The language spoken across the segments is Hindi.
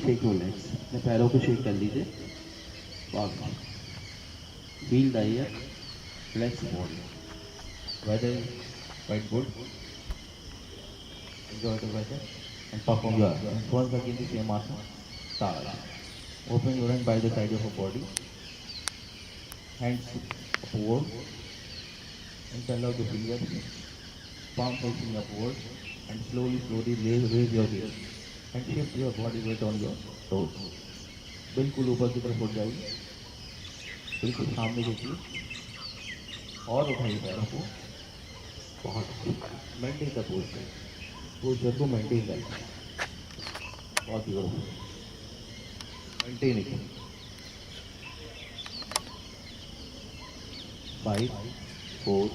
शेक योर लेग्स, अपने पैरों को शेक कर लीजिए। बस feel the air, relax body. Weather is quite good. Enjoy the weather and perform your asanas. Once again, the same asana, Tadasana. Open your hand by the side of your body, hands upward, interlock the fingers, palm facing upward, and slowly raise your gaze and shift your body weight on your toes. बिल्कुल ऊपर की तरफ उठ जाइए, बिल्कुल सामने देखिए और उठाइए पैरों को। बहुत मेंटेन द पोस्चर को मेंटेन करिए। बहुत ही मेंटेन इट। 5, 4,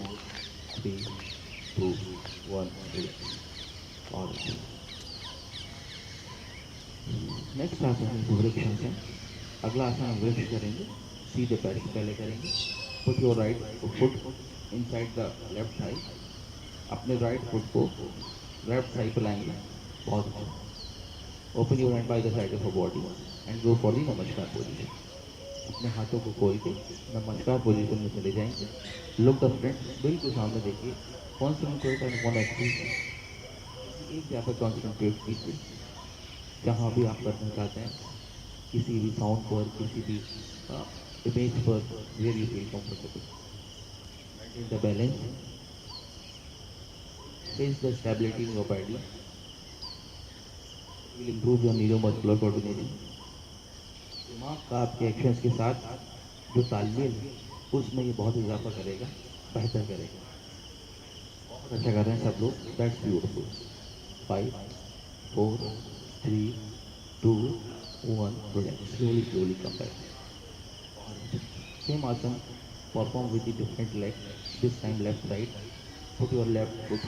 3, 2, 1, और नेक्स्ट आसन है वृक्ष आसन। अगला आसन हम वृक्ष करेंगे, सीधे पैर से पहले करेंगे। Put your right foot inside the left thigh, अपने राइट फुट को लेफ्ट थाई पर लाएंगे। बहुत अच्छा। Open your hand by the side of body and go for the नमस्कार पोजीशन। अपने हाथों को खोल के नमस्कार पोजीशन में चले जाएंगे। लुक द फ्रंट, बिल्कुल सामने देखिए। कॉन्सेंट्रेट ऑन वन एक्टिविटी, एक जगह पर कॉन्सेंट्रेट कीजिए। जहाँ भी आप करना चाहते हैं, किसी भी साउंड पर, किसी भी इमेज पर, where you feel comfortable. Maintain the balance, face the stability in your body, will improve your neuromuscular coordination। दिमाग का आपके एक्शंस के साथ जो तालमेल है उसमें ये बहुत इजाफा करेगा, बेहतर करेगा। बहुत अच्छा कर रहे हैं सब लोग, that's beautiful. 5, 4, 3, 2, 1, relax. Slowly come back. Same asana perform with the different leg, this time left side. Put your left foot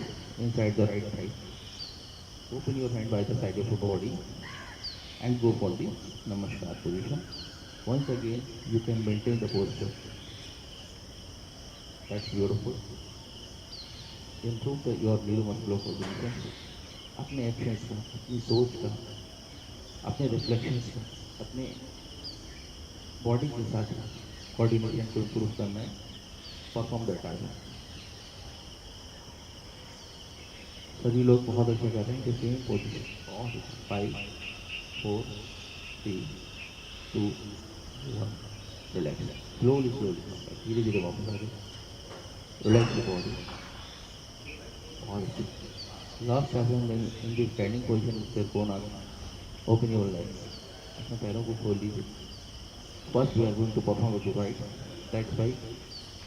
inside the right thigh. Open your hand by the side of your body and go for the Namaskar position. Once again, you can maintain the posture. That's beautiful. Improve your neuromuscular coordination. अपने एक्शंस का, अपनी सोच का, अपने रिफ्लेक्शंस का, अपने बॉडी के साथ कोऑर्डिनेशन को इम्प्रूव करना है। परफॉर्म दैट आसन। सभी लोग बहुत अच्छा कर रहे हैं, सेम पोजिशन। और 5, 4, 3, 2, 1, रिलैक्स। स्लोली धीरे धीरे वापस आ जाए। Relax the body. और लास्ट आसन in the standing position Trikonasana. Open your legs, अपने पैरों को खोल लीजिए। First we are going to perform with the right, that's right.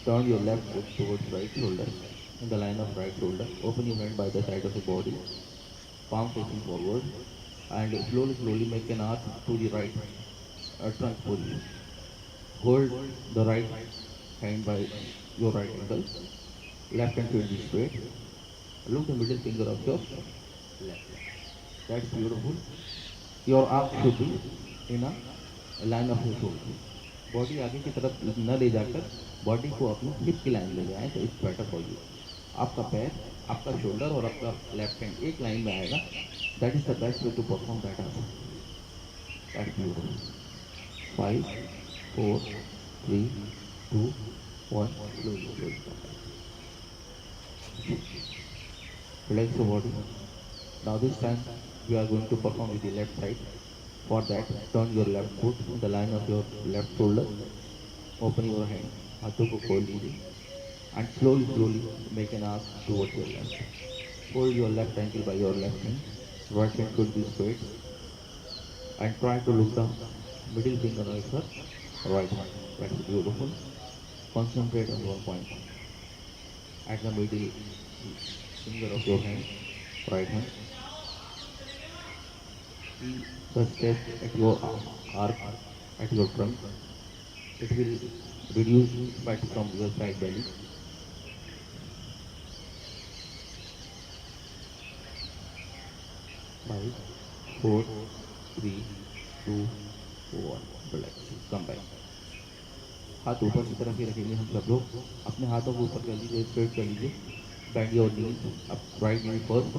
Turn your left foot towards right shoulder in the line of right shoulder. Open your hand by the side of the body, palm facing forward, and slowly make an arc to the right trunk position. Hold the right hand by your right ankle, left hand should be straight. Look the middle finger of your left. That's beautiful. Your arc should be in a line of your shoulder. Body आगे की तरफ न ले जाकर बॉडी को अपनी हिप की लाइन ले जाए तो इट्स बेटर फॉर यू। आपका पैर, आपका शोल्डर और आपका लेफ्ट हैंड एक लाइन में आएगा। That is the best way to perform that asana. That's beautiful. 5, 4, 3, 2, 1, slowly। Relax the body. Now this time we are going to perform with the left side. For that, turn your left foot in the line of your left shoulder. Open your hand, हाथों को खोल लीजिए, and slowly make an arc towards your left. Hold your left ankle by your left hand. Right hand should be straight, and try to look the middle finger of your right hand. That's beautiful. Concentrate on one point. At the middle finger of your hand, right hand. See the step at your arc, at your trunk. It will reduce fat from your side belly. 5, 4, 3, 2, 1, relax, come back। हाथ ऊपर की तरफ ही रखेंगे हम सब लोग। अपने हाथों को ऊपर कर लीजिए, स्ट्रेट कर लीजिए। Bend your knees, up right knee first,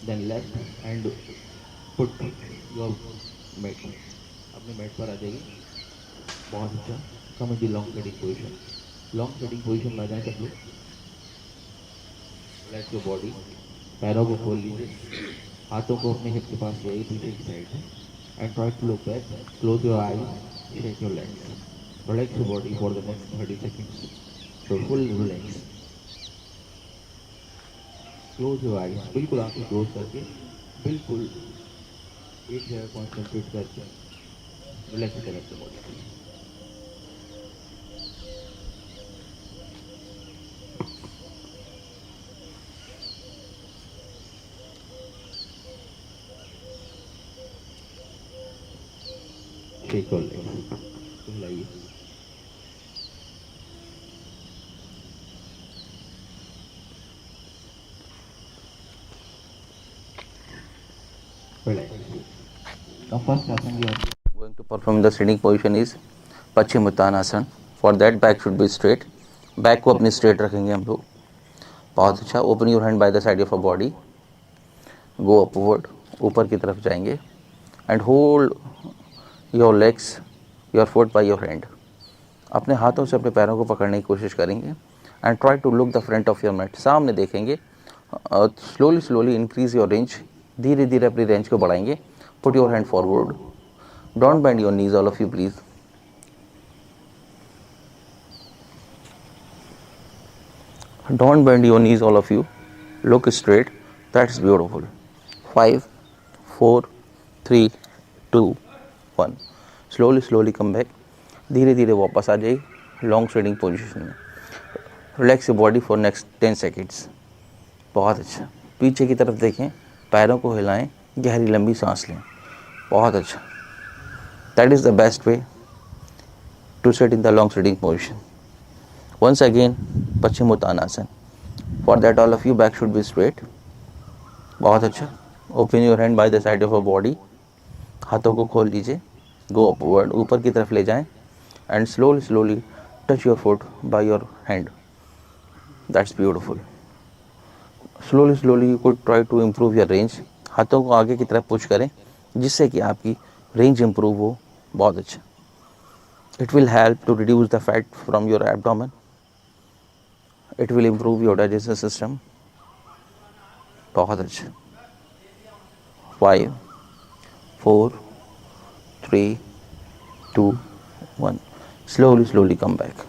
then left, and put your mat, अपने मैट पर आ जाइए। बहुत अच्छा। Come in the long straightening position. लॉन्ग स्ट्रेटिंग पोजीशन में आ जाए सब लोग। Relax your body. पैरों को खोल लीजिए, हाथों को अपने हिप के पास ले आइए पीछे की साइड में, and try to look back. Close your eyes, shake your legs, relax your body for the next 30 seconds. So full relax. Close your eyes, बिल्कुल आंखें क्लोज करके, बिल्कुल एक जगह कॉन्सेंट्रेट करके रिलैक्स करें अपनी बॉडी को। शेक योर लेग्स, हिलाइए। Now first asana we are going to perform the sitting position is Paschimottanasana. For that back should be straight. Back को अपनी स्ट्रेट रखेंगे हम लोग. बहुत अच्छा. Open your hand by the side of a body. Go upward, ऊपर की तरफ जाएंगे, and hold your legs, your foot by your hand. अपने हाथों से अपने पैरों को पकड़ने की कोशिश करेंगे, and try to look the front of your mat. सामने देखेंगे. Slowly slowly increase your range. धीरे धीरे अपनी रेंज को बढ़ाएंगे. Put your hand forward. Don't bend your knees, all of you please. Don't bend your knees, all of you. Look straight. That's beautiful. 5, 4, 3, 2, 1. Slowly, slowly come back. धीरे धीरे वापस आ जाइए लॉन्ग स्ट्रेटिंग पोजीशन में. Relax your body for next 10 seconds. बहुत अच्छा. पीछे की तरफ देखें, पैरों को हिलाएं, गहरी लंबी सांस लें. बहुत अच्छा. That is the best way to sit in the long sitting position. Once again, Paschimottanasana. For that, all of you back should be straight. बहुत अच्छा. Open your hand by the side of a body. हाथों को खोल लीजिए. Go upward, ऊपर की तरफ ले जाएं, and slowly slowly touch your foot by your hand. That's beautiful. Slowly slowly you could try to improve your range. हाथों को आगे की तरफ पुश करें जिससे कि आपकी रेंज इंप्रूव हो. बहुत अच्छा. It will help to reduce the fat from your abdomen. It will improve your digestive system. बहुत अच्छा. 5, 4, 3, 2, 1. Slowly, slowly come back.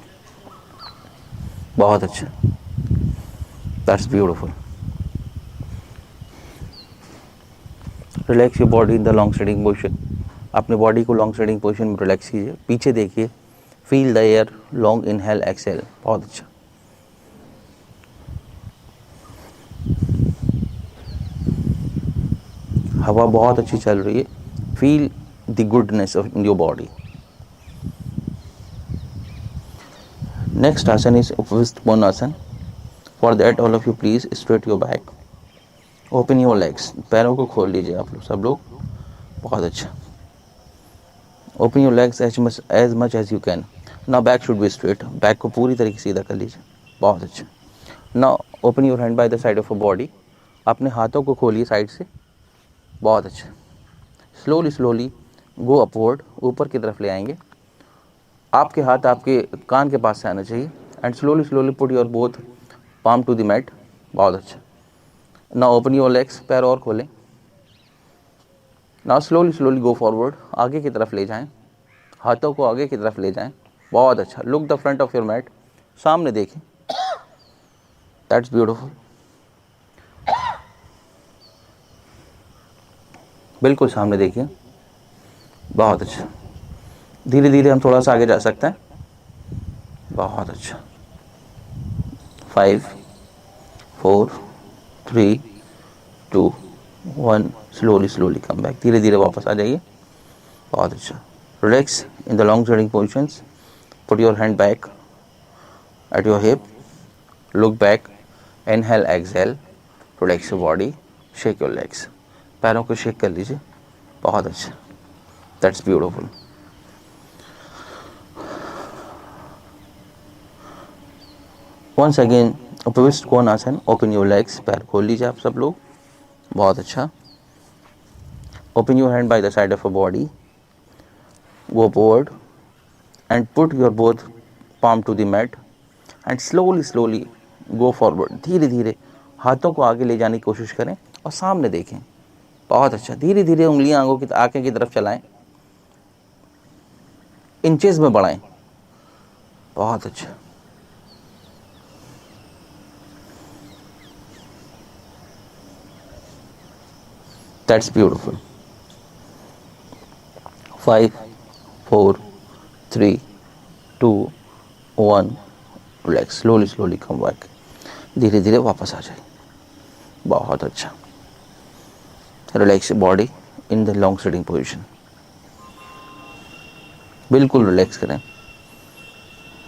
बहुत अच्छा. That's beautiful. Relax your body in the long sitting position. अपने बॉडी को लॉन्ग स्ट्रेटिंग पोजीशन में रिलैक्स कीजिए. पीछे देखिए. Feel the air. Long inhale, exhale. बहुत अच्छा. हवा बहुत अच्छी चल रही है. Feel the goodness of in your body. Next asana is Upavishta Konasana. For that all of you please straight your back. Open your legs. पैरों को खोल लीजिए आप लोग, सब लोग. बहुत अच्छा. Open your legs as much as you can. Now back should be straight. Back को पूरी तरीके से सीधा कर लीजिए. बहुत अच्छा. Now open your hand by the side of a body. अपने हाथों को खोलिए साइड से. बहुत अच्छा. स्लोली स्लोली गो अपवर्ड, ऊपर की तरफ ले आएंगे. आपके हाथ आपके कान के पास से आना चाहिए, and slowly slowly put your both palm to the mat. बहुत अच्छा. Now open your legs. पैर और खोलें. Now slowly slowly go forward. आगे की तरफ ले जाएं. हाथों को आगे की तरफ ले जाएं. बहुत अच्छा. Look the front of your mat. सामने देखें. That's beautiful. बिल्कुल सामने देखिए. बहुत अच्छा. धीरे धीरे हम थोड़ा सा आगे जा सकते हैं. बहुत अच्छा. 5, 4, 3, 2, 1. Slowly slowly come back. धीरे धीरे वापस आ जाइए. बहुत अच्छा. Relax in the long stretching positions. Put your hand back at your hip. Look back. Inhale, exhale. Relax your body. Shake your legs. पैरों को शेक कर लीजिए. बहुत अच्छा. That's beautiful. Once again Upavishta Konasana. Open your legs. पैर खोल लीजिए आप सब लोग. बहुत अच्छा. Open your hand by the side of a body. go forward and put your both palm to the mat and slowly go forward. धीरे धीरे हाथों को आगे ले जाने की कोशिश करें और सामने देखें. बहुत अच्छा. धीरे धीरे उंगलियां आंखें की तरफ चलाएं, इंचेस में बढ़ाएं. बहुत अच्छा. That's beautiful. 5, 4, 3, 2, 1. Relax. Slowly come back. धीरे धीरे वापस आ जाए. बहुत अच्छा. Relax your body in the long sitting position. बिल्कुल रिलैक्स करें.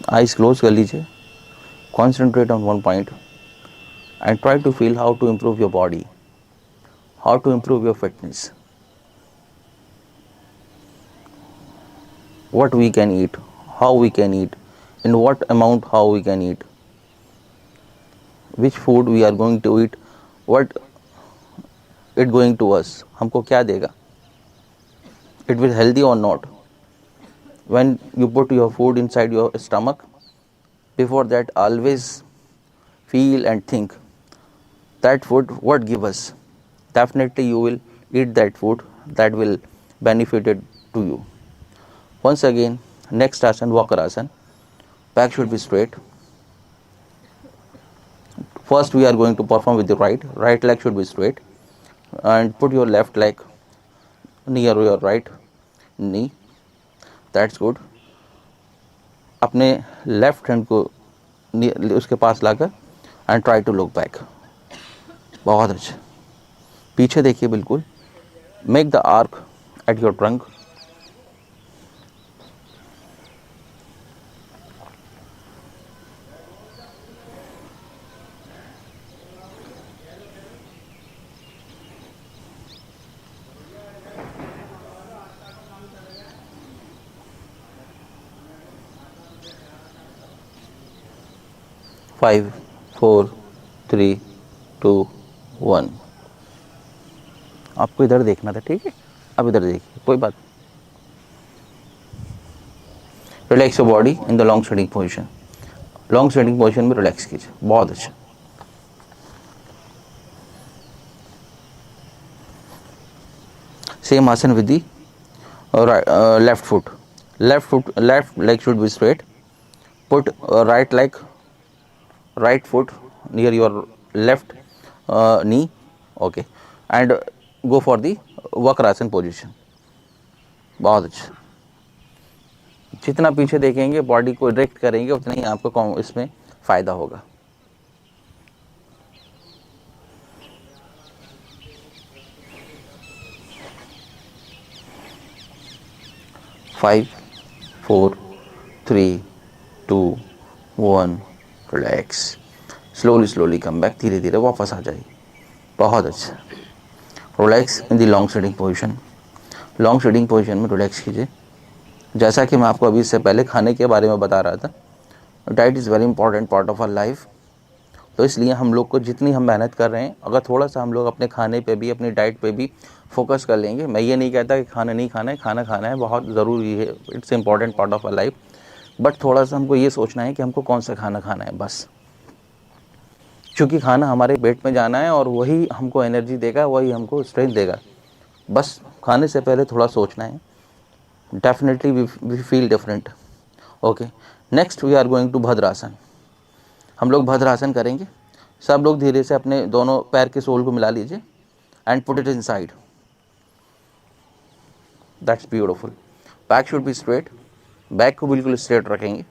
आइज क्लोज कर लीजिए. Concentrate on one point and try to feel how to improve your body, how to improve your fitness, what we can eat, how we can eat, in what amount how we can eat, which food we are going to eat, what it going to us, हमको क्या देगा, it will healthy or not. When you put your food inside your stomach, before that always feel and think that food what give us. Definitely you will eat that food that will benefit it to you. Once again, next asana, Vakrasana. Back should be straight. First we are going to perform with the right leg should be straight, and put your left leg near your right knee. That's good. अपने लेफ्ट हैंड को उसके पास लाकर and try to look back. बहुत अच्छा. पीछे देखिए बिल्कुल. Make the arc at your trunk. Five, 4, 3, 2, 1. आपको इधर देखना था, ठीक है. अब इधर देखिए, कोई बात. Relax your body in the long standing position. Long standing position में रिलैक्स कीजिए. बहुत अच्छा. सेम आसन with the left foot. Left leg should be straight. Put right foot near your left knee. Okay, and go for the Vakrasana position. बहुत अच्छा. जितना पीछे देखेंगे, बॉडी को डायरेक्ट करेंगे, उतना ही आपको इसमें फायदा होगा. Five, 4, 3, 2, 1. Relax. Slowly come back. धीरे धीरे वापस आ जाइए. बहुत अच्छा. Relax in the long sitting position. Long sitting position में रिलैक्स कीजिए. जैसा कि मैं आपको अभी इससे पहले खाने के बारे में बता रहा था, diet is very important part of our life. तो इसलिए हम लोग को जितनी हम मेहनत कर रहे हैं, अगर थोड़ा सा हम लोग अपने खाने पे भी, अपनी डाइट पे भी फोकस कर लेंगे. मैं ये नहीं कहता कि खाना नहीं खाना है, खाना है, बहुत ज़रूरी है. It's important part of our life. But थोड़ा सा हमको ये सोचना है कि हमको कौन सा खाना खाना है बस. क्योंकि खाना हमारे पेट में जाना है और वही हमको एनर्जी देगा, वही हमको स्ट्रेंथ देगा. बस खाने से पहले थोड़ा सोचना है. Definitely we feel different. Okay, next we are going to Bhadrasana. हम लोग भद्रासन करेंगे. सब लोग धीरे से अपने दोनों पैर के सोल को मिला लीजिए and put it inside. That's beautiful. Back should be straight. Back को बिल्कुल स्ट्रेट रखेंगे.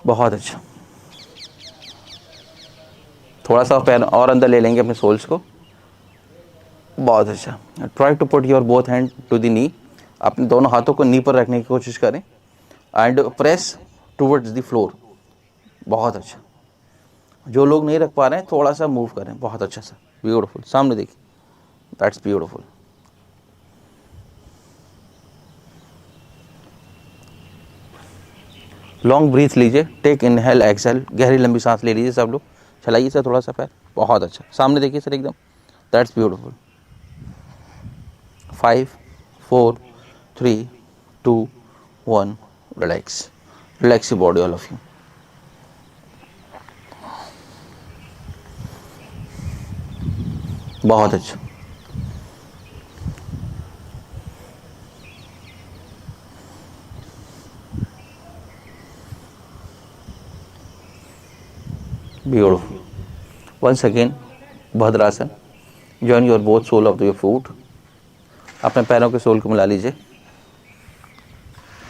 बहुत अच्छा. थोड़ा सा पैर और अंदर ले लेंगे अपने सोल्स को. बहुत अच्छा. Try to put your both hand to the knee. अपने दोनों हाथों को नी पर रखने की कोशिश करें and press towards the floor. बहुत अच्छा. जो लोग नहीं रख पा रहे हैं, थोड़ा सा मूव करें. बहुत अच्छा सर. ब्यूटीफुल. सामने देखिए. That's beautiful. लॉन्ग ब्रीथ लीजिए. Take inhale exhale. गहरी लंबी सांस ले लीजिए. सब लोग चलाइए सर थोड़ा सा पैर. बहुत अच्छा. सामने देखिए सर एकदम. That's beautiful. 5, 4, 3, 2, 1, relax. Relax your body, all of you. बहुत अच्छा. Beautiful. Once again, भद्रासन. Join your both sole of your foot. अपने पैरों के सोल को मिला लीजिए.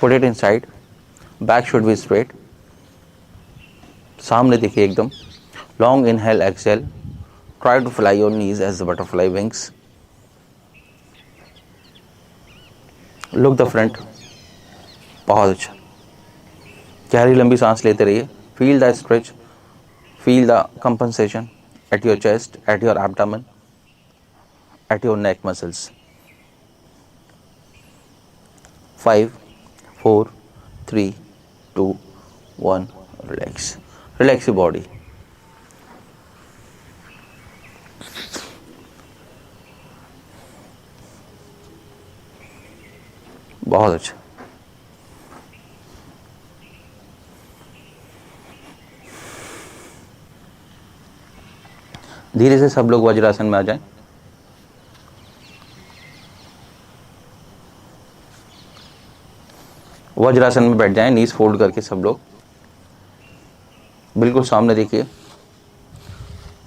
Put it inside. Back should be straight. सामने देखिए एकदम. Long inhale, exhale. Try to fly your knees as the butterfly wings. Look the front. बहुत अच्छा. गहरी लंबी सांस लेते रहिए. Feel the stretch. Feel the compensation at your chest, at your abdomen, at your neck muscles. 5, 4, 3, 2, 1. Relax. Relax your body. बहुत अच्छा. धीरे से सब लोग वज्रासन में आ जाएं. वज्रासन में बैठ जाएं, नीज फोल्ड करके सब लोग बिल्कुल सामने देखिए.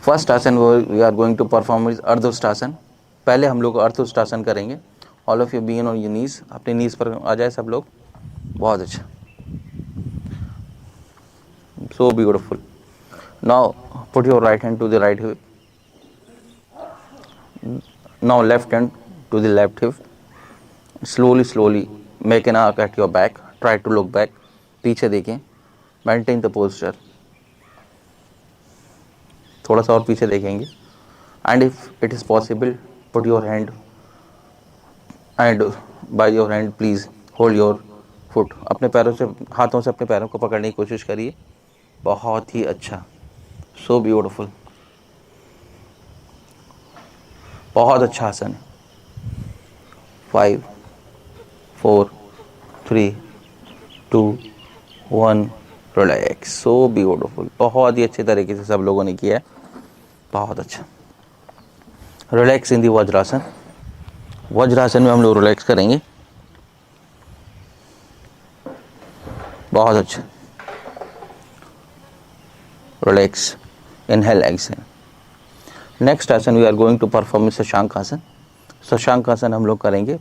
First asana we are going to perform is Ardhoshtasana. पहले हम लोग अर्धोष्टासन करेंगे. All of you be on your knees. अपने नीज पर आ जाए सब लोग. बहुत अच्छा. So beautiful. Now put your right hand to the right hip. Now left hand to the left hip. Slowly make an arc at your back. Try to look back. पीछे देखें. Maintain the posture. थोड़ा सा और पीछे देखेंगे. And if it is possible, put your hand and by your hand please hold your foot. अपने पैरों से, हाथों से अपने पैरों को पकड़ने की कोशिश करिए. बहुत ही अच्छा. So beautiful. बहुत अच्छा आसन है. 5, 4, 3, 2, 1. रिलैक्स. So beautiful. बहुत ही अच्छे तरीके से सब लोगों ने किया है. बहुत अच्छा. Relax in the Vajrasana. Vajrasana में हम लोग रिलैक्स करेंगे. बहुत अच्छा. रिलैक्स. Inhale, exhale. नेक्स्ट आसन we are going to perform Shashank आसन. शशांक आसन हम लोग करेंगे.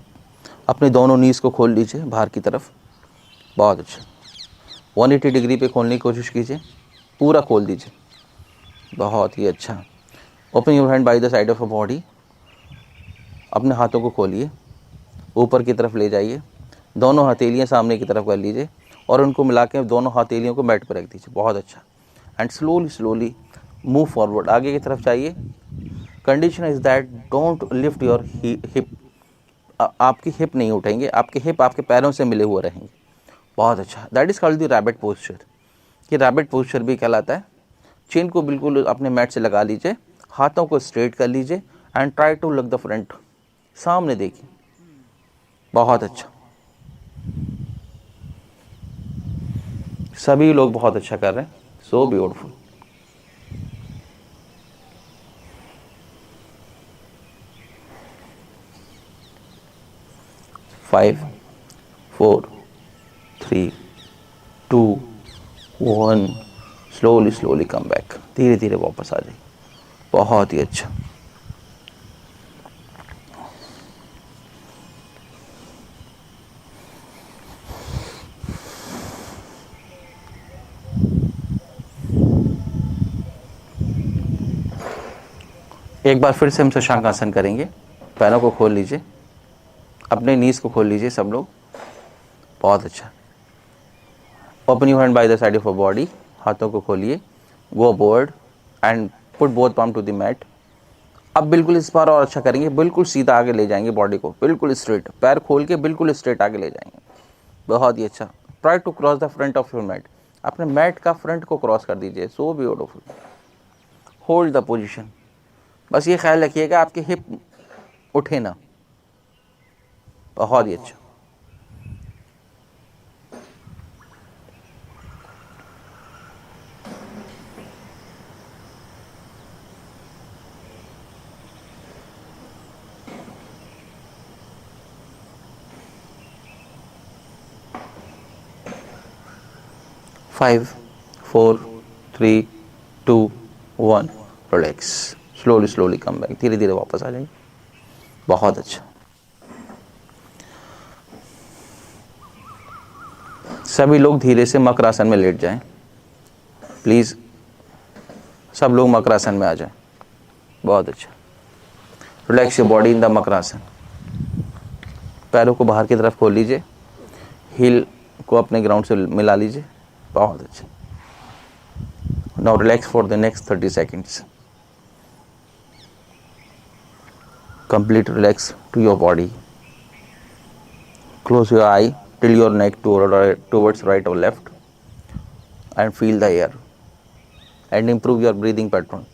अपने दोनों नीज को खोल लीजिए बाहर की तरफ. बहुत अच्छा. 180 डिग्री पे खोलने की कोशिश कीजिए. पूरा खोल दीजिए. बहुत ही अच्छा. Open your hand by the side of a body. अपने हाथों को खोलिए, ऊपर की तरफ ले जाइए. दोनों हथेलियाँ सामने की तरफ कर लीजिए और उनको मिला के दोनों हथेलियों को मैट पर रख दीजिए. बहुत अच्छा. And slowly move forward. आगे की तरफ चाहिए. Condition is that don't lift your hip. आपकी हिप नहीं उठेंगे. आपके हिप आपके पैरों से मिले हुए रहेंगे. बहुत अच्छा. That is called the rabbit posture. ये रैबिट पोस्चर भी कहलाता है. चेन को बिल्कुल अपने मैट से लगा लीजिए. हाथों को स्ट्रेट कर लीजिए and try to look the front. सामने देखिए. बहुत अच्छा. सभी लोग बहुत अच्छा कर रहे हैं. So beautiful. Five, 4, 3, 2, 1. Slowly come back. धीरे धीरे वापस आ जाइए. बहुत ही अच्छा. एक बार फिर से हम शशांक आसन करेंगे. पैरों को खोल लीजिए. अपने नीज को खोल लीजिए सब लोग. बहुत अच्छा. Open your hand by the side of a body. हाथों को खोलिए. Go forward and put both palm to the mat. अब बिल्कुल इस बार और अच्छा करेंगे. बिल्कुल सीधा आगे ले जाएंगे बॉडी को. बिल्कुल स्ट्रेट. पैर खोल के बिल्कुल स्ट्रेट आगे ले जाएंगे. बहुत ही अच्छा. Try to cross the front of your mat. अपने मैट का फ्रंट को क्रॉस कर दीजिए. So beautiful. Hold the position. बस ये ख्याल रखिएगा आपके हिप उठे ना. बहुत ही अच्छा. 5, 4, 3, 2, 1, relax. Slowly slowly come back, धीरे धीरे वापस आ जाइए। बहुत अच्छा। सभी लोग धीरे से मकरासन में लेट जाएं प्लीज़। सब लोग मकरासन में आ जाएं। बहुत अच्छा। Relax your body in the makarasana. पैरों को बाहर की तरफ खोल लीजिए, हील को अपने ग्राउंड से मिला लीजिए। बहुत अच्छा। Now relax for the next 30 seconds. Complete relax to your body. Close your eye till your neck towards right or left and feel the air and improve your breathing pattern.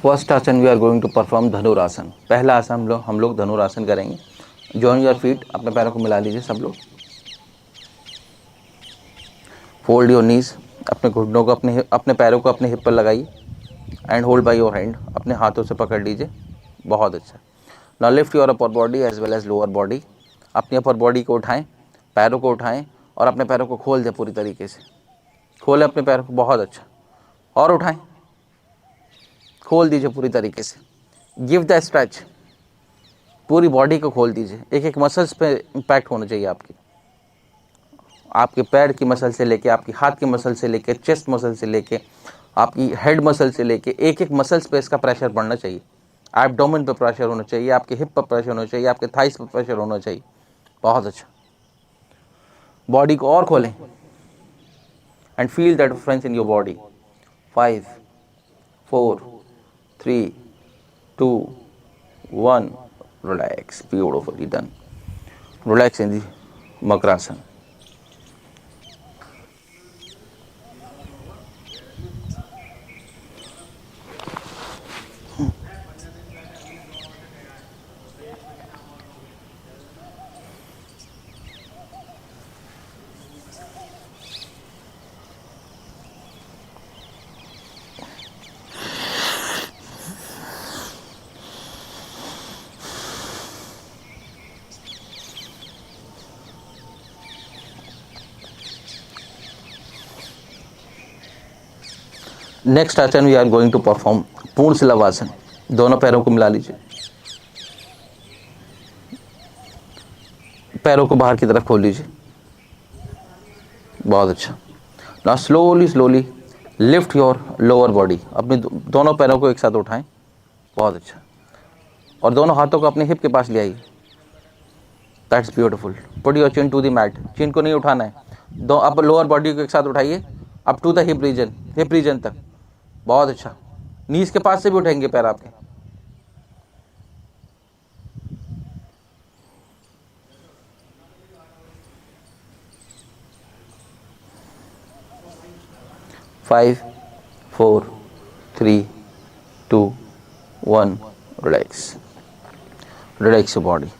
First asana we are going to perform Dhanurasana. पहला आसन हम लोग धनुरासन करेंगे। जॉइन योर फीट, अपने पैरों को मिला लीजिए सब लोग। फोल्ड योर नीज, अपने घुटनों को अपने पैरों को अपने हिप पर लगाइए and hold by your hand, अपने हाथों से पकड़ लीजिए। बहुत अच्छा। Now lift your upper body as well as lower body. अपनी अपर बॉडी को उठाएं, पैरों को उठाएं और अपने पैरों को खोल दें पूरी तरीके से। खोलें अपने पैरों को। बहुत अच्छा। और उठाएं, खोल दीजिए पूरी तरीके से। गिव द स्ट्रेच, पूरी बॉडी को खोल दीजिए। एक एक मसल्स पे इम्पैक्ट होना चाहिए आपके पैर की मसल से लेके, आपकी हाथ की मसल से लेके, चेस्ट मसल से लेके, आपकी हेड मसल से लेके, एक एक मसल्स पे इसका प्रेशर पड़ना चाहिए। एब्डोमेन पे प्रेशर होना चाहिए, आपके हिप पर प्रेशर होना चाहिए, आपके थाइस पर प्रेशर होना चाहिए। बहुत अच्छा। बॉडी को और खोलें and feel that difference in your body. 5, 4, 3, 2, 1, relax. Beautifully done. Relax in the Makrasana. Next आसन we are going to perform Purna Shalabhasana. दोनों पैरों को मिला लीजिए, पैरों को बाहर की तरफ खोल लीजिए। बहुत अच्छा। Now slowly slowly lift your lower body. अपने दोनों पैरों को एक साथ उठाएं। बहुत अच्छा। और दोनों हाथों को अपने हिप के पास ले आइए। That's beautiful. Put your chin to the mat. Chin को नहीं उठाना है। दो अब लोअर बॉडी को एक साथ उठाइए up to the hip region तक। बहुत अच्छा। नीज के पास से भी उठाएंगे पैर आपके। Five, 4, 3, 2, 1, relax. Relax your body.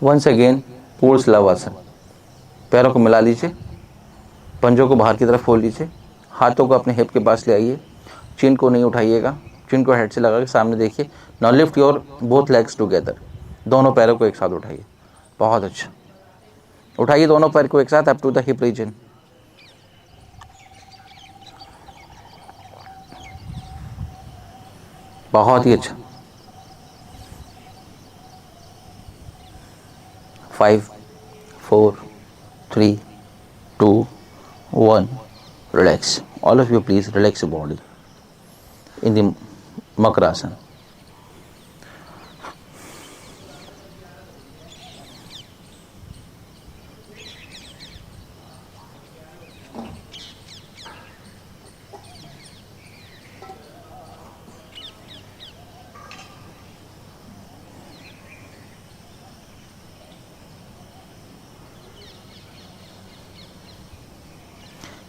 Once again पूर्ण सिलवासन। पैरों को मिला लीजिए, पंजों को बाहर की तरफ खोल लीजिए, हाथों को अपने हिप के पास ले आइए। चिन को नहीं उठाइएगा, चिन को हेड से लगा के सामने देखिए। Now lift your both legs together. दोनों पैरों को एक साथ उठाइए। बहुत अच्छा। उठाइए दोनों पैर को एक साथ up to the hip region. बहुत ही अच्छा। 5, 4, 3, 2, 1. Relax. All of you, please relax your body in the Makarasana.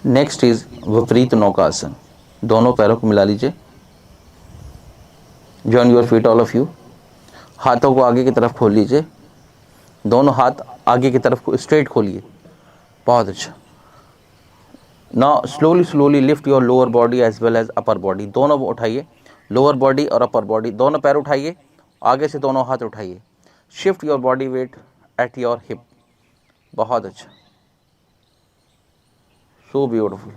Next is विपरीत नौकासन. दोनों पैरों को मिला लीजिए. Join your feet all of you. हाथों को आगे की तरफ खोल लीजिए. दोनों हाथ आगे की तरफ स्ट्रेट खोलिए. बहुत अच्छा. Now slowly slowly lift your lower body as well as upper body. दोनों उठाइए. लोअर बॉडी और अपर बॉडी दोनों पैर उठाइए. आगे से दोनों हाथ उठाइए. Shift your body wait eight your hip. बहुत अच्छा. So beautiful.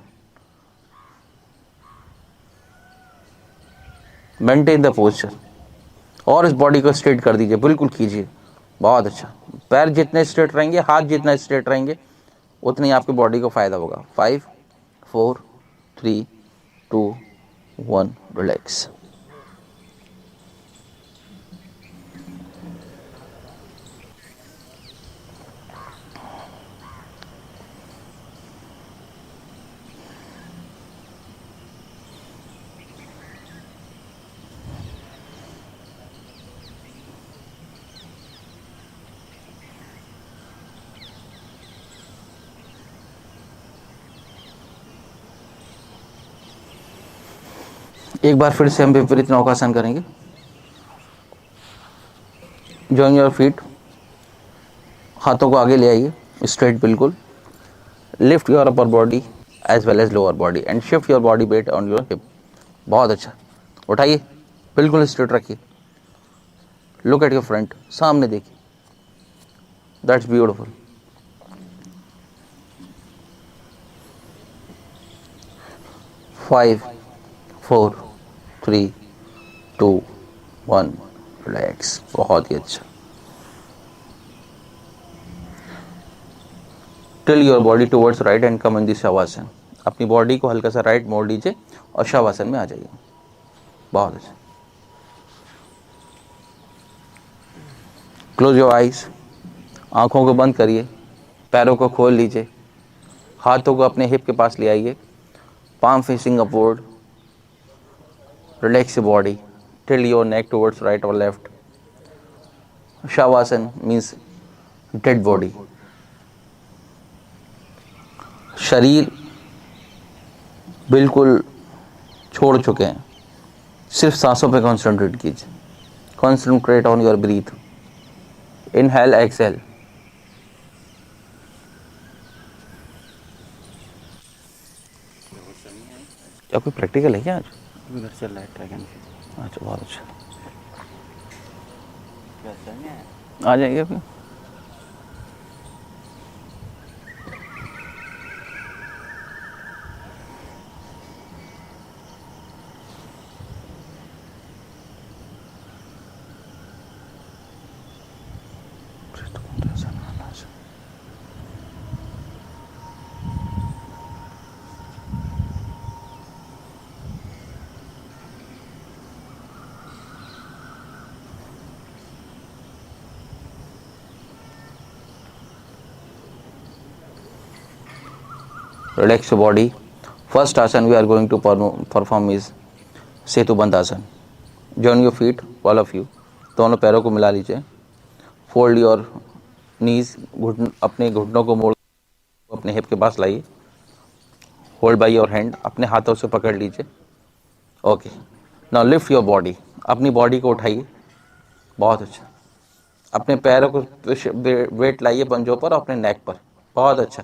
Maintain the posture. और इस बॉडी को स्ट्रेट कर दीजिए. बिल्कुल कीजिए. बहुत अच्छा. पैर जितने स्ट्रेट रहेंगे, हाथ जितना स्ट्रेट रहेंगे, उतनी आपकी बॉडी को फायदा होगा. 5, 4, 3, 2, 1. रिलैक्स. एक बार फिर से हम विपरीत नौकासन करेंगे. Join your feet. हाथों को आगे ले आइए स्ट्रेट बिल्कुल. Lift your upper body as well as lower body and shift your body weight on your hip. बहुत अच्छा. उठाइए. बिल्कुल स्ट्रेट रखिए. Look at your front. सामने देखिए. That's beautiful. फाइव, 4, 3, 2, 1. रिलैक्स. बहुत ही अच्छा. Tilt your body towards right and come in the Shavasana. अपनी बॉडी को हल्का सा राइट मोड़ लीजिए और शवासन में आ जाइए. बहुत अच्छा. Close your eyes. आंखों को बंद करिए. पैरों को खोल लीजिए. हाथों को अपने हिप के पास ले आइए. Palm facing upward. Relax your body. Tilt your neck towards right और left. Shavasana means dead body. शरीर बिल्कुल छोड़ चुके हैं. सिर्फ सांसों पे कॉन्सेंट्रेट कीजिए. Concentrate on your breathe. Inhale exhale. क्या कोई प्रैक्टिकल है क्या आज? घर चल रहा है ट्रैक. अच्छा. बहुत अच्छा. आ जाइए फिर. Relax your body. First asana we are going to perform is सेतु बंद आसन. Join your feet, all of you. दोनों पैरों को मिला लीजिए. Fold your knees. अपने घुटनों को मोड़ अपने हिप के पास लाइए. Hold by your hand. अपने हाथों से पकड़ लीजिए. Okay. Now lift your body. अपनी बॉडी को उठाइए. बहुत अच्छा. अपने पैरों को वेट लाइए पंजों पर और अपने नेक पर. बहुत अच्छा.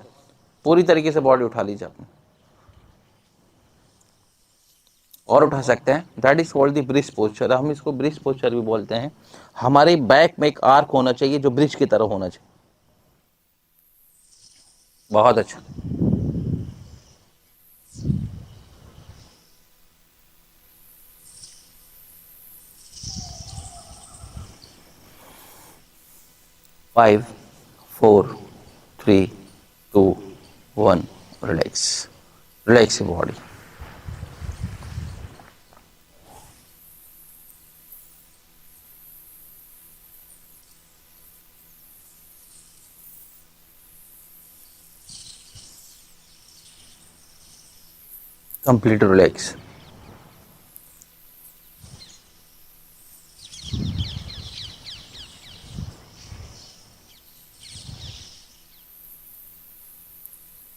पूरी तरीके से बॉडी उठा लीजिए अपने. और उठा सकते हैं. That is called the bridge posture. हम इसको ब्रिज पोस्चर भी बोलते हैं. हमारे बैक में एक आर्क होना चाहिए जो ब्रिज की तरह होना चाहिए. बहुत अच्छा. Five, 4, 3, 2, 1. Relax. Relax your body. Complete relax.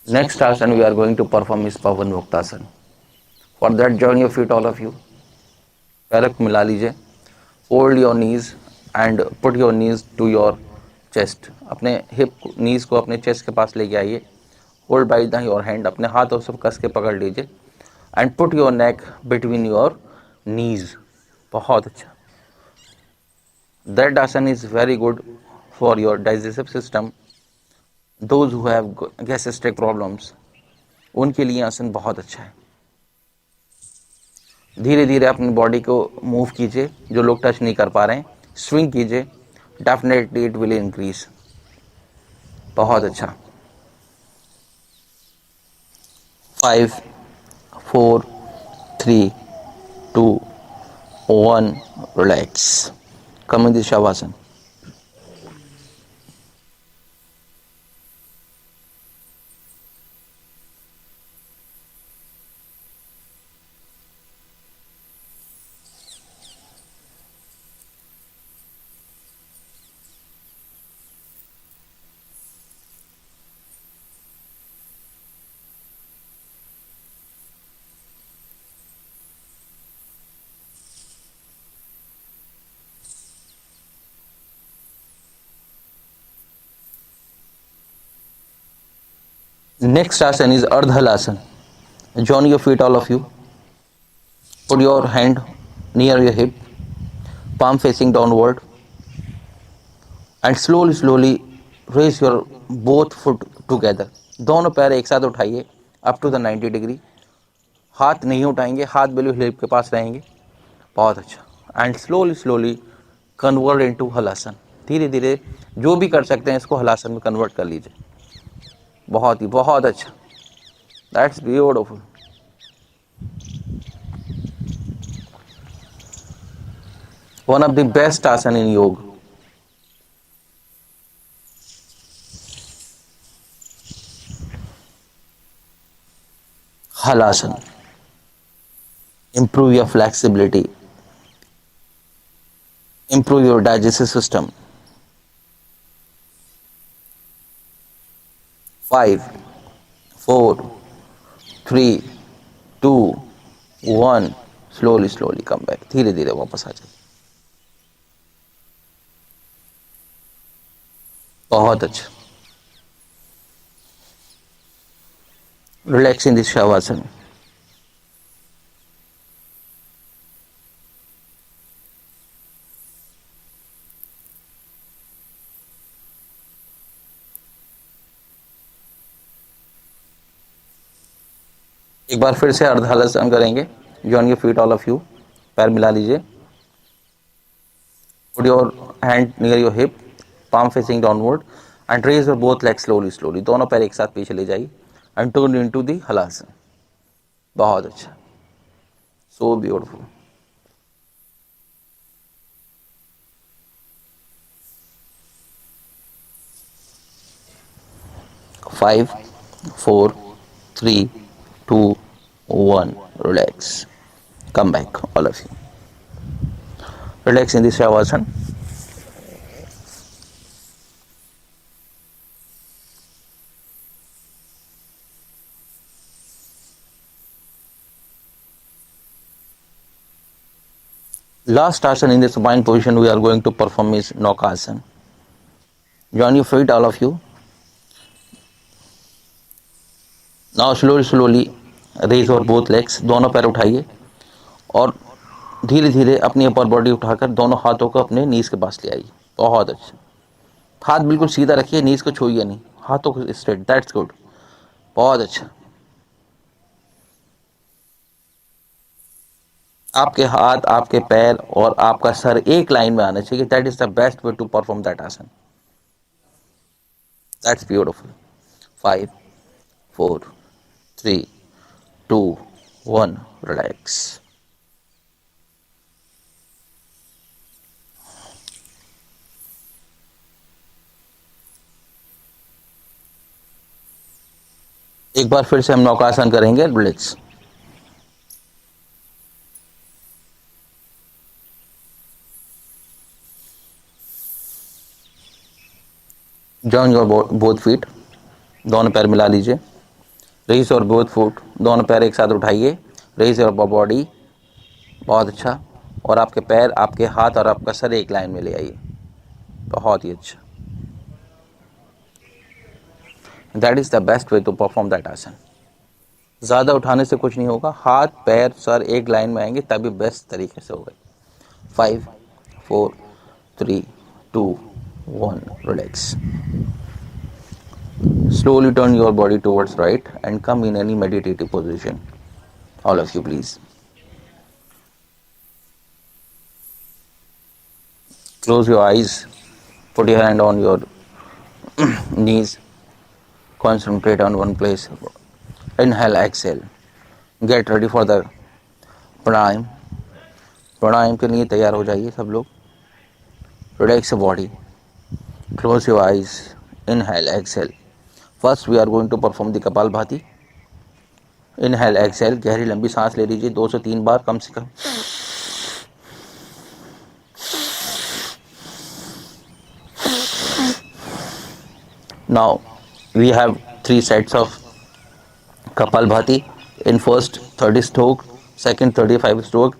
Next asana we are going to perform is Pavan Muktasana. For that, join your feet, all of you. पैर को मिला लीजिए. Fold your knees and put your knees to your chest. अपने हिप knees को अपने chest के पास लेके आइए. Hold by the your hand. अपने हाथों से कस के पकड़ लीजिए. And put your neck between your knees. बहुत अच्छा. That asana is very good for your digestive system. Those who have gastric problems, उनके लिए आसन बहुत अच्छा है. धीरे धीरे अपनी बॉडी को मूव कीजिए. जो लोग टच नहीं कर पा रहे हैं, स्विंग कीजिए. Definitely it will increase. बहुत अच्छा. 5, 4, 3, 2, 1. Relax. Come in the Shavasana. Next asana is Ardhalasana. Join your feet, all of you. Put your hand near your hip, palm facing downward, and slowly raise your both foot together. दोनों पैर एक साथ उठाइए up to the 90 degree. हाथ नहीं उठाएंगे, हाथ बिल्कुल हिप के पास रहेंगे. बहुत अच्छा. And slowly convert into halasana. धीरे धीरे जो भी कर सकते हैं इसको हलासन में कन्वर्ट कर लीजिए. बहुत अच्छा. That's beautiful. One of the best asana in yoga. Halasana. Improve your flexibility. Improve your digestive system. 5, 4, 3, 2, 1. Slowly come back. धीरे धीरे वापस आ जाए. बहुत अच्छा. Relax in this Shavasana. एक बार फिर से अर्धासन करेंगे. Join your feet, all of you. पैर मिला लीजिए. Put your hand near your hip, palm facing downward, and raise your both legs slowly. दोनों पैर एक साथ पीछे ले जाइए and turn into the halasana. बहुत अच्छा. So beautiful. 5, 4, 3, 2, 1. Relax. Come back, all of you. Relax in this Shavasana. Last asana in the supine position we are going to perform is Naukasana. Join your feet, all of you. Now slowly raise your both legs. दोनों पैर उठाइए और धीरे धीरे अपनी अपर बॉडी उठाकर दोनों हाथों को अपने नीज के पास ले आइए. बहुत अच्छा. हाथ बिल्कुल सीधा रखिए, नीज को छूइए नहीं, हाथों को स्ट्रेट. That's good. बहुत अच्छा. आपके हाथ, आपके पैर और आपका सर एक लाइन में आना चाहिए. That is the best way to perform that asana. That's beautiful. 5, 4, 3, 2, 1. Relax. एक बार फिर से हम नौकासन करेंगे. Relax. Join your both feet. दोनों पैर मिला लीजिए. Raise your both foot. दोनों पैर एक साथ उठाइए. Raise your body. बहुत अच्छा. और आपके पैर, आपके हाथ और आपका सर एक लाइन में ले आइए. बहुत ही अच्छा. That is the best way to perform that asana. ज़्यादा उठाने से कुछ नहीं होगा. हाथ, पैर, सर एक लाइन में आएंगे तभी बेस्ट तरीके से होगा. 5, 4, 3, 2, 1. Relax. Slowly turn your body towards right and come in any meditative position. All of you, please. Close your eyes. Put your hand on your knees. Concentrate on one place. Inhale, exhale. Get ready for the pranayam. प्राणायाम के लिए तैयार हो जाइए सब लोग. Relax your body. Close your eyes. Inhale, exhale. First we are going to perform the Kapalbhati. Inhale, exhale. गहरी लंबी सांस ले लीजिए 2 से 3 बार कम से कम. Now we have 3 sets of Kapalbhati. In first 30 stroke, second 35 stroke,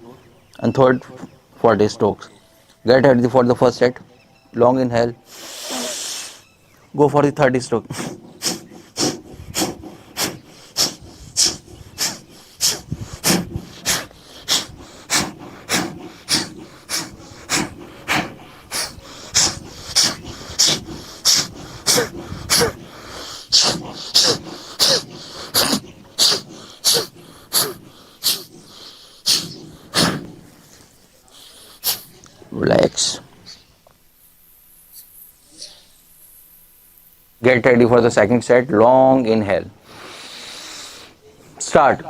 and third 40 strokes. Get ready for the first set. Long inhale. Go for the 30 stroke. Relax. Get ready for the second set. Long inhale. Start.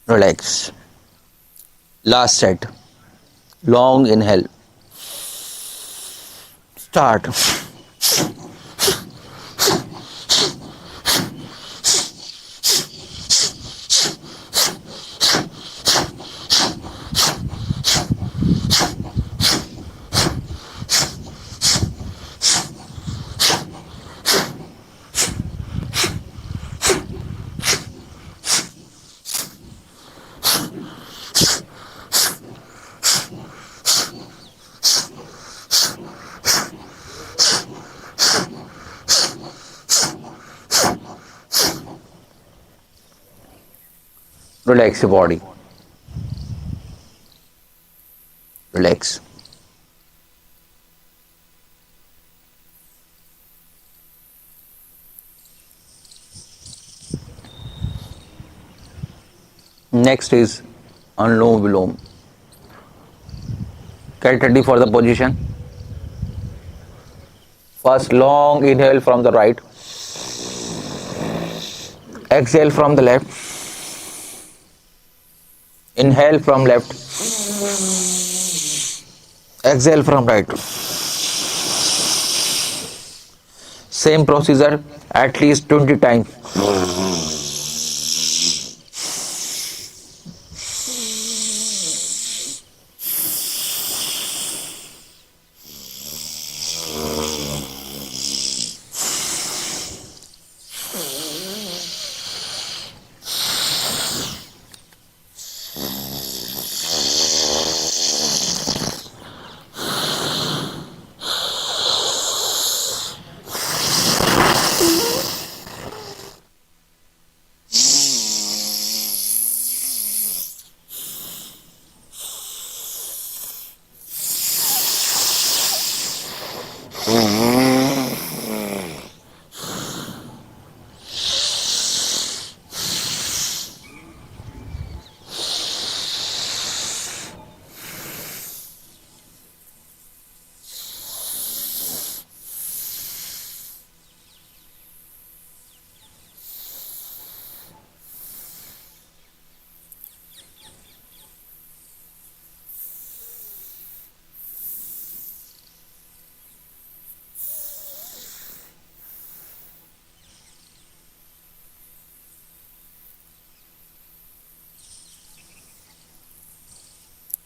Relax. Last set. Long inhale. Start. Relax your body. Relax. Next is Anulom Vilom. Get ready for the position. First long inhale from the right. Exhale from the left. Inhale from left. Exhale from right. Same procedure at least 20 times.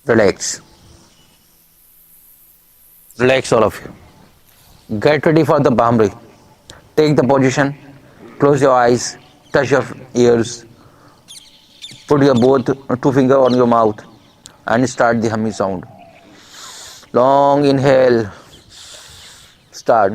Relax. Relax, all of you. Get ready for the Bhamri. Take the position, close your eyes, touch your ears, put your both two finger on your mouth and start the humming sound. Long inhale. Start.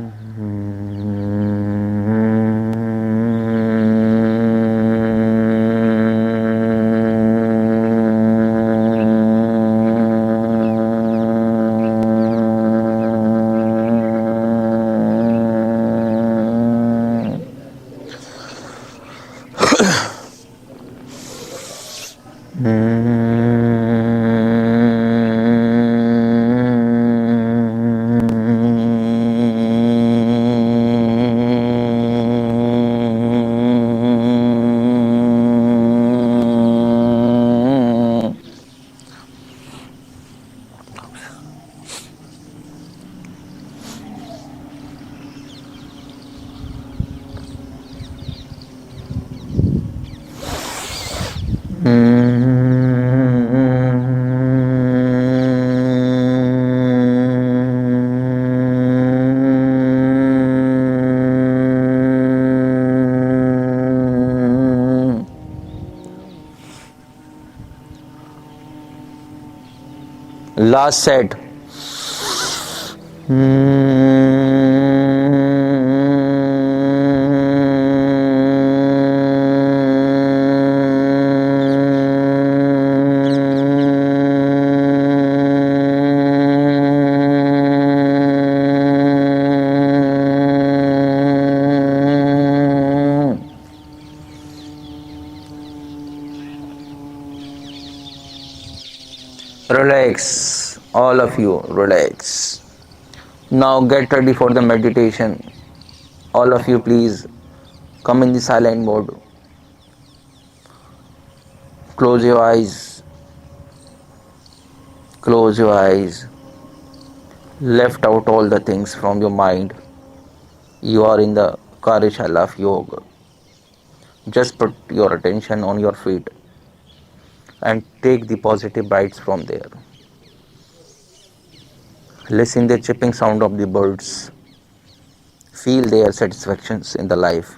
Last set. Relax, all of you, relax. Now get ready for the meditation. All of you, please come in the silent mode. Close your eyes. Close your eyes. Left out all the things from your mind. You are in the Karyashala of yoga. Just put your attention on your feet and take the positive bites from there. Listen the chirping sound of the birds. Feel their satisfactions in the life.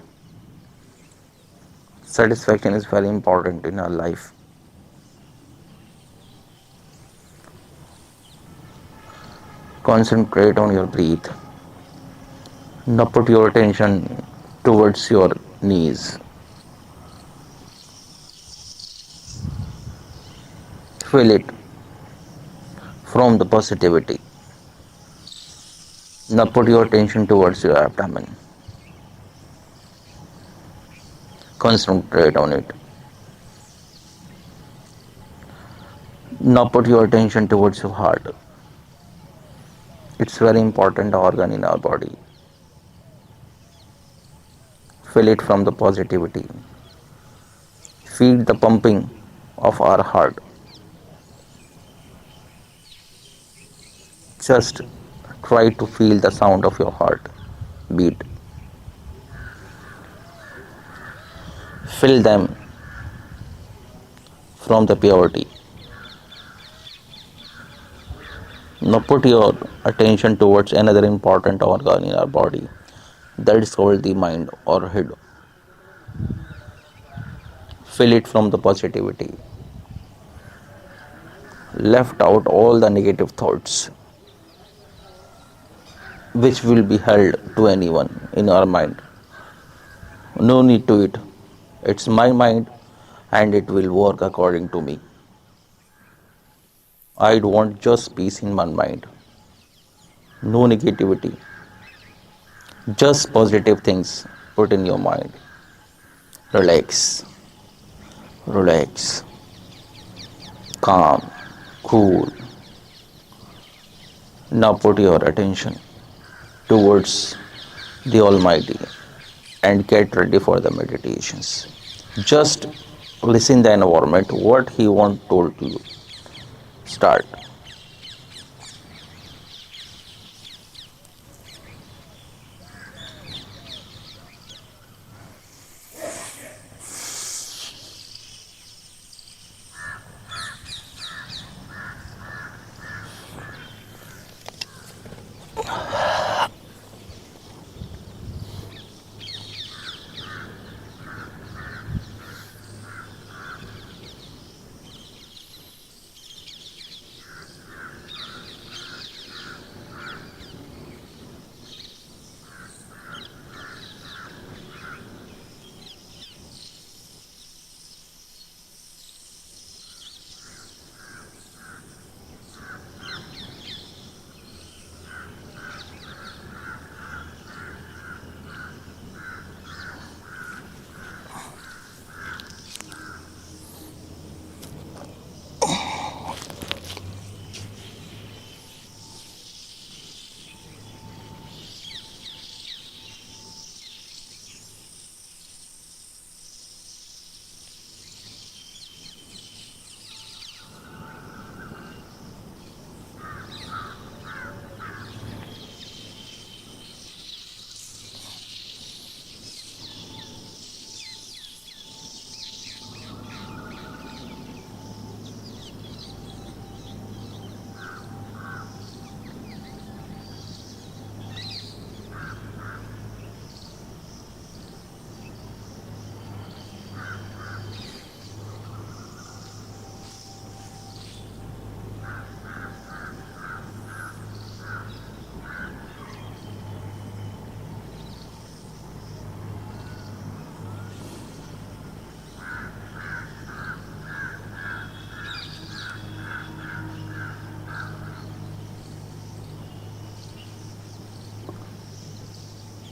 Satisfaction is very important in our life. Concentrate on your breath. Now put your attention towards your knees. Feel it from the positivity. Now put your attention towards your abdomen. Concentrate on it. Now put your attention towards your heart. It's very important organ in our body. Feel it from the positivity. Feel the pumping of our heart. Just try to feel the sound of your heart beat. Feel them from the purity. Now put your attention towards another important organ in our body. That is called the mind or head. Feel it from the positivity. Left out all the negative thoughts which will be held to anyone in our mind. No need to it. It's my mind and it will work according to me. I want just peace in my mind. No negativity. Just positive things put in your mind. Relax, relax, calm, cool. Now put your attention towards the Almighty and get ready for the meditations. Just listen the environment, what He want told to you. Start.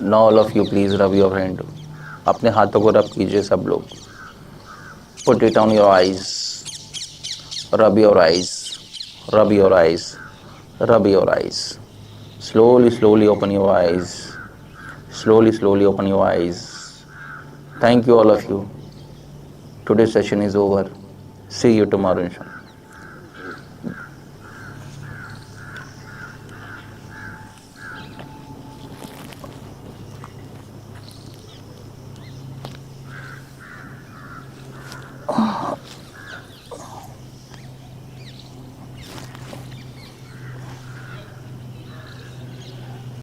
Now all of you please rub your hand. अपने हाथों को रब कीजिए सब लोग. Put it on your eyes. Rub your eyes. Rub your eyes. Rub your eyes. Slowly, slowly open your eyes. Slowly, slowly open your eyes. Thank you all of you. Today's session is over. See you tomorrow inshallah.